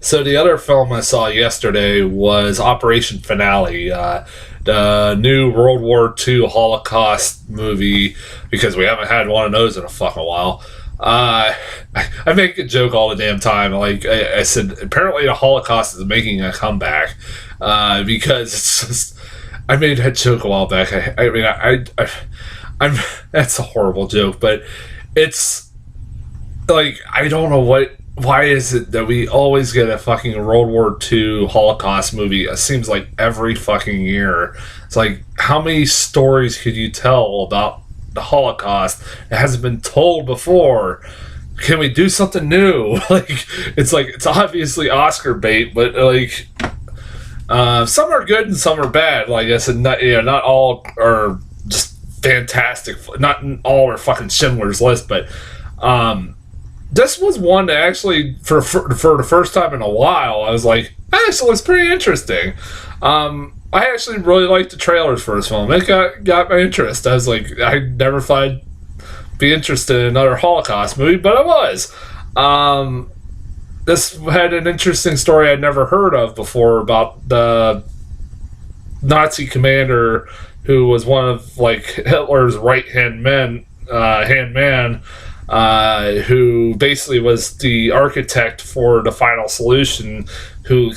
So the other film I saw yesterday was Operation Finale, the new World War II Holocaust movie, because we haven't had one of those in a fucking while. I make a joke all the damn time. Like I said, apparently the Holocaust is making a comeback because it's just. I made that joke a while back. I'm. That's a horrible joke, but it's like I don't know what. Why is it that we always get a fucking World War II Holocaust movie? It seems like every fucking year. It's like, how many stories could you tell about the Holocaust that hasn't been told before? Can we do something new? It's obviously Oscar bait, but some are good and some are bad. Like I said, not all are just fantastic. Not all are fucking Schindler's List, but this was one that actually, for the first time in a while, I was like, actually, it's pretty interesting. I actually really liked the trailers for this film. It got my interest. I was like, I never thought I'd be interested in another Holocaust movie, but I was. This had an interesting story I'd never heard of before about the Nazi commander who was one of Hitler's right-hand man, who basically was the architect for the final solution, who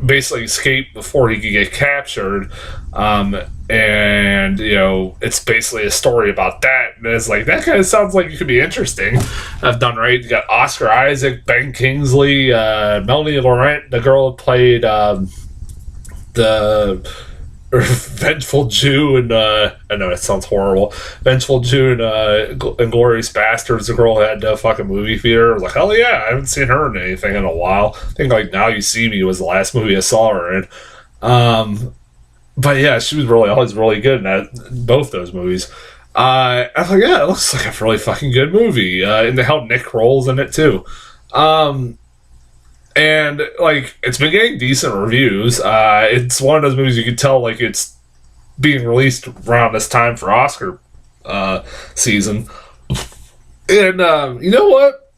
basically escaped before he could get captured. And it's basically a story about that, and it's like, that kind of sounds like it could be interesting. I've done right. You got Oscar Isaac, Ben Kingsley, Melanie Laurent, the girl who played the Vengeful Jew, and I know it sounds horrible. Vengeful Jew and Inglourious Basterds, the girl who had the fucking movie theater. I was like, hell yeah, I haven't seen her in anything in a while. I think Now You See Me was the last movie I saw her in. But yeah, she was always really good in both those movies. I was like, yeah, it looks like a really fucking good movie. And how Nick Kroll's in it too. And it's been getting decent reviews. It's one of those movies you can tell it's being released around this time for Oscar season. And you know what?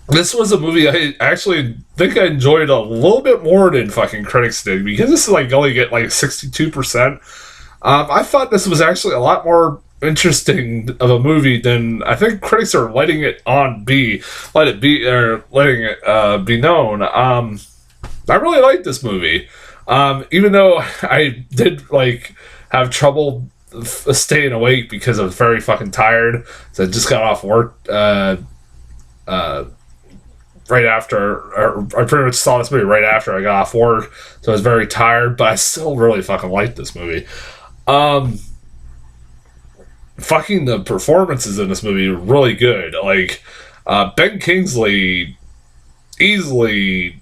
This was a movie I actually think I enjoyed a little bit more than fucking critics did, because this is only get 62%. I thought this was actually a lot more interesting of a movie than I think critics are letting it be known. I really liked this movie, even though I did have trouble staying awake because I was very fucking tired. So I just got off work right after, I pretty much saw this movie right after I got off work, so I was very tired, but I still really fucking liked this movie. Fucking the performances in this movie are really good. Ben Kingsley Ben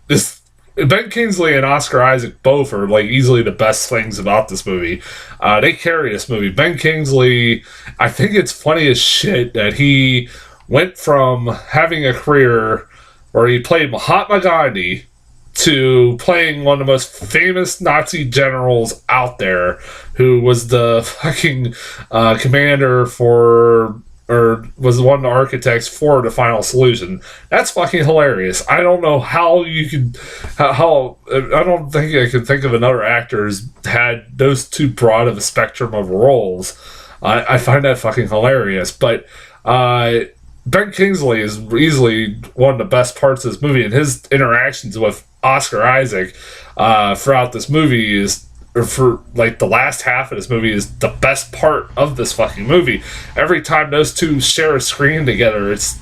Kingsley and Oscar Isaac both are easily the best things about this movie. They carry this movie. Ben Kingsley, I think it's funny as shit that he went from having a career where he played Mahatma Gandhi to playing one of the most famous Nazi generals out there, who was the fucking commander or was one of the architects for the final solution. That's fucking hilarious. I don't know how you could, I don't think I could think of another actor who's had those two broad of a spectrum of roles. I find that fucking hilarious. But Ben Kingsley is easily one of the best parts of this movie, and his interactions with Oscar Isaac throughout this movie for the last half of this movie is the best part of this fucking movie. Every time those two share a screen together, it's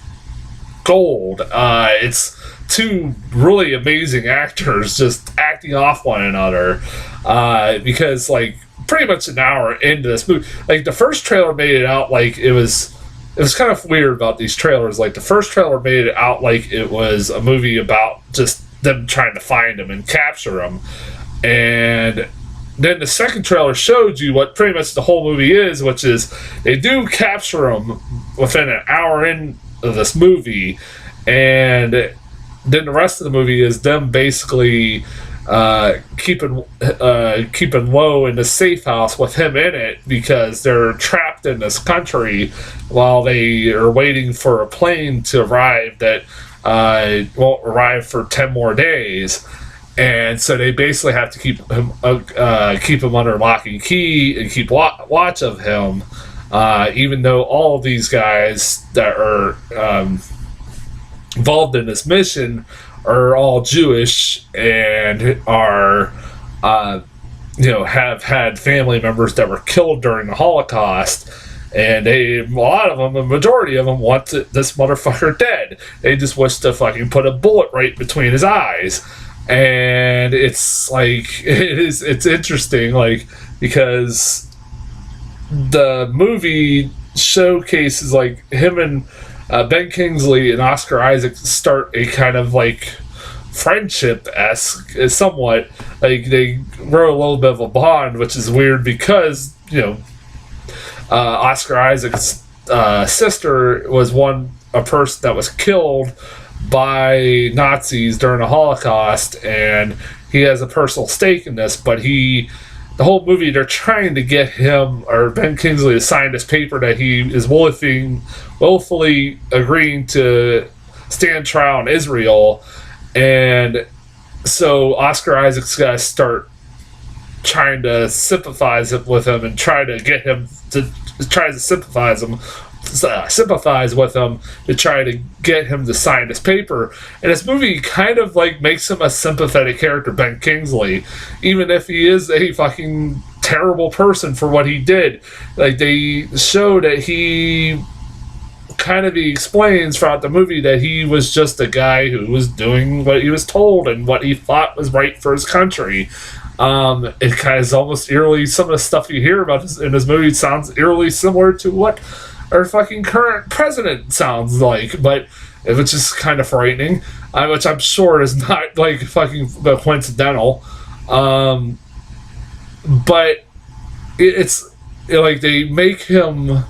gold. It's two really amazing actors just acting off one another, because pretty much an hour into this movie, the first trailer made it out it was kind of weird about these trailers. The first trailer made it out it was a movie about just them trying to find him and capture him. And then the second trailer showed you what pretty much the whole movie is, which is they do capture him within an hour in of this movie. And then the rest of the movie is them basically keeping low in the safe house with him in it because they're trapped in this country while they are waiting for a plane to arrive that won't arrive for 10 more days. And so they basically have to keep him under lock and key and keep watch of him, even though all of these guys that are involved in this mission are all Jewish and are, have had family members that were killed during the Holocaust. And a lot of them, the majority of them, want this motherfucker dead. They just wish to fucking put a bullet right between his eyes. And it's like, it's interesting, like, because the movie showcases, like, him and Ben Kingsley and Oscar Isaac start a kind of, like, friendship-esque, somewhat. Like, they grow a little bit of a bond, which is weird because, Oscar Isaac's sister was a person that was killed by Nazis during the Holocaust, and he has a personal stake in this, but the whole movie, they're trying to get him, or Ben Kingsley, to sign this paper that he is willfully agreeing to stand trial in Israel, and so Oscar Isaac's got to start trying to sympathize with him and try to get him to try to sympathize with him to try to get him to sign this paper. And this movie kind of like makes him a sympathetic character, Ben Kingsley, even if he is a fucking terrible person for what he did. Like, they show that he explains throughout the movie that he was just a guy who was doing what he was told and what he thought was right for his country. It kind of is almost eerily, some of the stuff you hear about in this movie sounds eerily similar to what our fucking current president sounds like, but which is kind of frightening, which I'm sure is not like fucking coincidental. But it's like they make him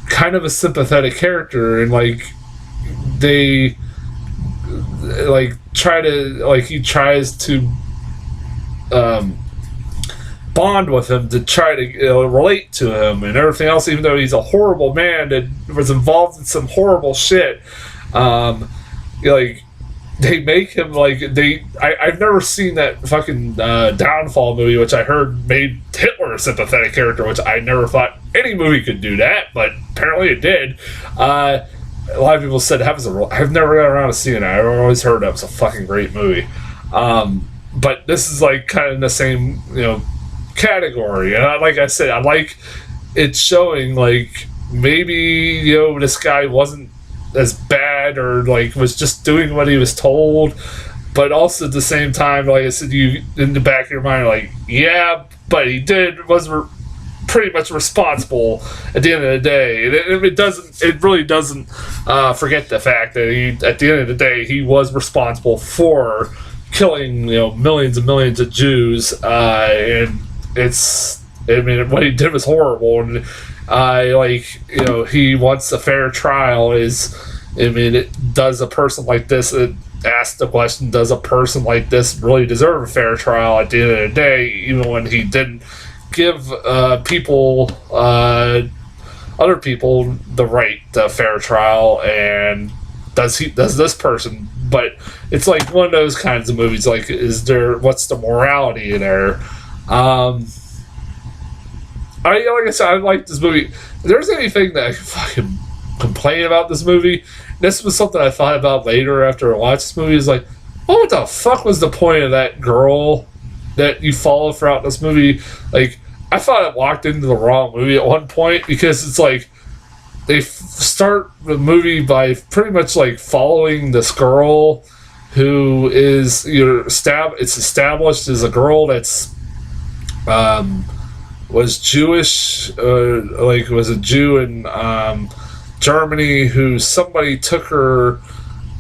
kind of a sympathetic character, and like they like try to, like, he tries to bond with him to try to relate to him and everything else, even though he's a horrible man that was involved in some horrible shit. Like, they make him like I've never seen that fucking Downfall movie, which I heard made Hitler a sympathetic character, which I never thought any movie could do that, but apparently it did. A lot of people said I've never got around to seeing it. I've always heard that was a fucking great movie. But this is like kind of in the same, category. And like I said, I like it showing like maybe, this guy wasn't as bad, or like was just doing what he was told. But also at the same time, like I said, you in the back of your mind, like, yeah, but he was pretty much responsible at the end of the day. It really doesn't forget the fact that at the end of the day, he was responsible for killing millions and millions of Jews, and what he did was horrible, and he wants a fair trial. Does a person like this, ask the question, does a person like this really deserve a fair trial at the end of the day, even when he didn't give other people the right to a fair trial, and does this person? But it's like one of those kinds of movies, like, what's the morality there? Like I said, I like this movie. If there's anything that I can fucking complain about this movie, this was something I thought about later after I watched this movie, is like, what the fuck was the point of that girl that you follow throughout this movie? Like, I thought I walked into the wrong movie at one point, because it's like, they start the movie by pretty much like following this girl who is it's established as a girl that's was Jewish, was a Jew in Germany, who somebody took her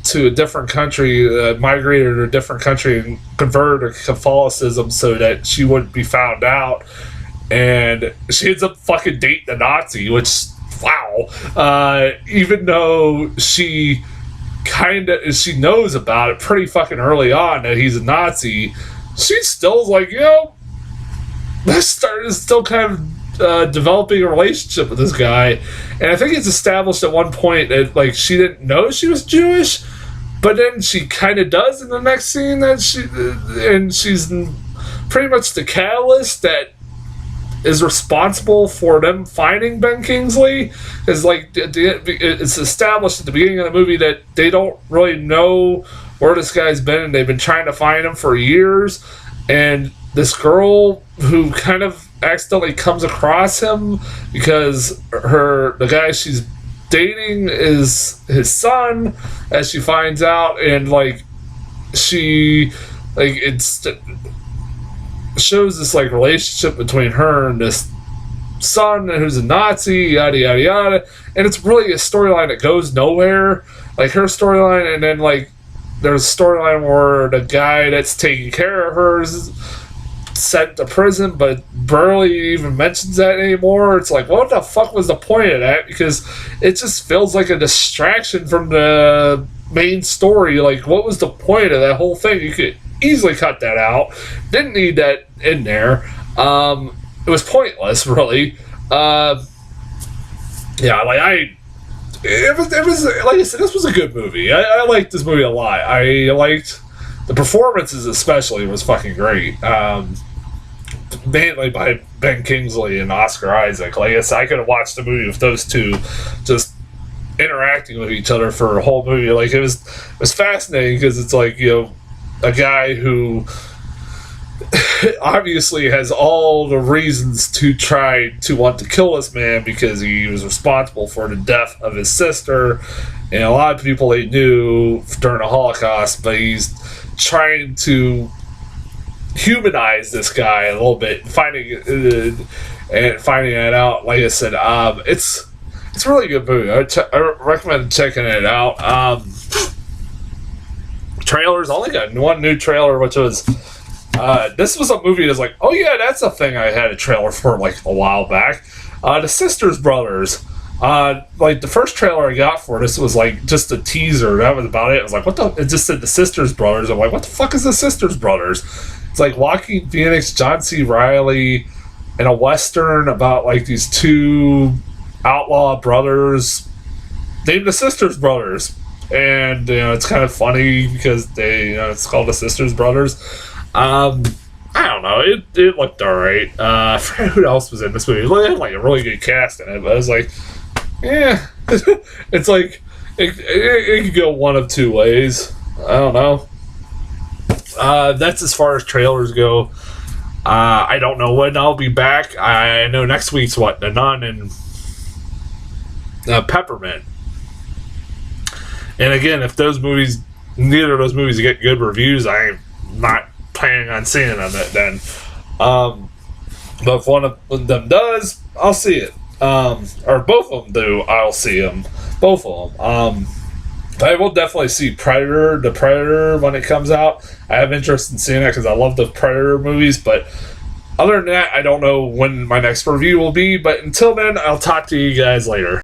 to a different country, migrated to a different country and converted her to Catholicism so that she wouldn't be found out, and she ends up fucking dating a Nazi, which, wow. Even though she knows about it pretty fucking early on that he's a Nazi, she still's like, still kind of developing a relationship with this guy, and I think it's established at one point that like she didn't know she was Jewish, but then she kind of does in the next scene that she's pretty much the catalyst that is responsible for them finding Ben Kingsley. Is like it's established at the beginning of the movie that they don't really know where this guy's been, and they've been trying to find him for years, and this girl who kind of accidentally comes across him because the guy she's dating is his son, as she finds out, and like she like it's shows this like relationship between her and this son who's a Nazi, yada yada yada, and it's really a storyline that goes nowhere. Like her storyline, and then like there's a storyline where the guy that's taking care of her is sent to prison, but barely even mentions that anymore. It's like, what the fuck was the point of that? Because it just feels like a distraction from the main story. Like, what was the point of that whole thing? You could easily cut that out. Didn't need that in there. It was pointless, really. It was like I said, this was a good movie. I liked this movie a lot. I liked the performances, especially, was fucking great. Mainly by Ben Kingsley and Oscar Isaac. Like I said, I could have watched the movie with those two just interacting with each other for a whole movie. Like it was fascinating because it's like, a guy who obviously has all the reasons to try to want to kill this man because he was responsible for the death of his sister and a lot of people they knew during the Holocaust, but he's trying to humanize this guy a little bit, finding that out. Like I said, it's a really good movie. I recommend checking it out. Trailers, I only got one new trailer, which was this was a movie that's like, oh yeah, that's a thing I had a trailer for like a while back. The Sisters Brothers. Like the first trailer I got for this was like just a teaser. That was about it. I was like, what the? It just said the Sisters Brothers. I'm like, what the fuck is the Sisters Brothers? It's like Joaquin Phoenix, John C. Reilly, in a western about like these two outlaw brothers named the Sisters Brothers, and it's kind of funny because they it's called the Sisters Brothers. I don't know. It looked alright. I forget who else was in this movie. It had like a really good cast in it, but I was like, yeah, it's like it could go one of two ways. I don't know. That's as far as trailers go. I don't know when I'll be back. I know next week's The Nun and Peppermint. And again, if neither of those movies get good reviews, I'm not planning on seeing them then. But if one of them does, I'll see it. Or both of them do, I'll see them. Both of them. I will definitely see The Predator, when it comes out. I have interest in seeing it because I love the Predator movies, but other than that, I don't know when my next review will be. But until then, I'll talk to you guys later.